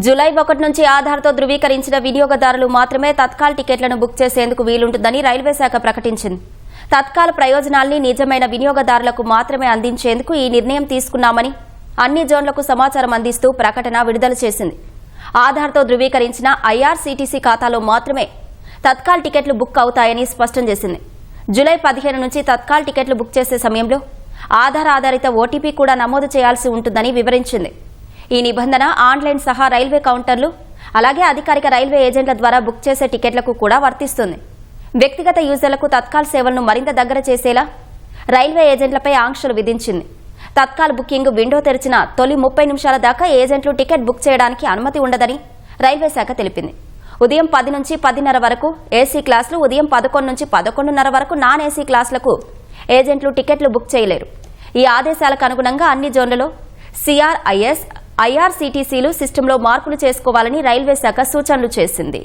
July 1 నుంచి ఆధార్తో ధృవీకరించిన వినియోగదారులు మాత్రమే తత్కాల్ టికెట్లను బుక్ చేసేందుకు వీలుంటుందని రైల్వే శాఖ ప్రకటించింది. తత్కాల్ ప్రయోజనాల్ని నిజమైన వినియోగదారులకు మాత్రమే అందించేందుకు ఈ నిర్ణయం తీసుకున్నామని అన్ని జోన్లకు సమాచారం అందిస్తూ ప్రకటన విడుదల చేసింది. ఆధార్తో ధృవీకరించిన ఐఆర్సీటీసీ ఖాతాలో మాత్రమే తత్కాల్ టికెట్లు బుక్ అవుతాయని స్పష్టం చేసింది. జూలై 15 నుంచి తత్కాల్ టికెట్లు బుక్ చేసే సమయంలో ఆధార్ ఆధారిత ఓటీపీ కూడా నమోదు చేయాల్సి ఉంటుందని వివరించింది. ఈ నిబంధన ఆన్లైన్ సహా రైల్వే కౌంటర్లు అలాగే అధికారిక రైల్వే ఏజెంట్ల ద్వారా బుక్ చేసే టికెట్లకు కూడా వర్తిస్తుంది. వ్యక్తిగత యూజర్లకు తత్కాల్ సేవలను మరింత దగ్గర చేసేలా రైల్వే ఏజెంట్లపై ఆంక్షలు విధించింది. తత్కాల్ బుకింగ్ విండో తెరిచిన తొలి 30 నిమిషాల దాకా ఏజెంట్లు టికెట్ బుక్ చేయడానికి అనుమతి ఉండదని రైల్వే శాఖ తెలిపింది. ఉదయం 10 నుంచి 10:30 వరకు ఏసీ క్లాసులు, ఉదయం 11 నుంచి 11:30 వరకు నాన్ ఏసీ క్లాసులకు ఏజెంట్లు టికెట్లు బుక్ చేయలేరు. ఈ ఆదేశాలకు అనుగుణంగా అన్ని జోన్లలో సిఆర్ఐఎస్, ఐఆర్సీటీసీలు సిస్టంలో మార్పులు చేసుకోవాలని రైల్వే శాఖ సూచనలు చేసింది.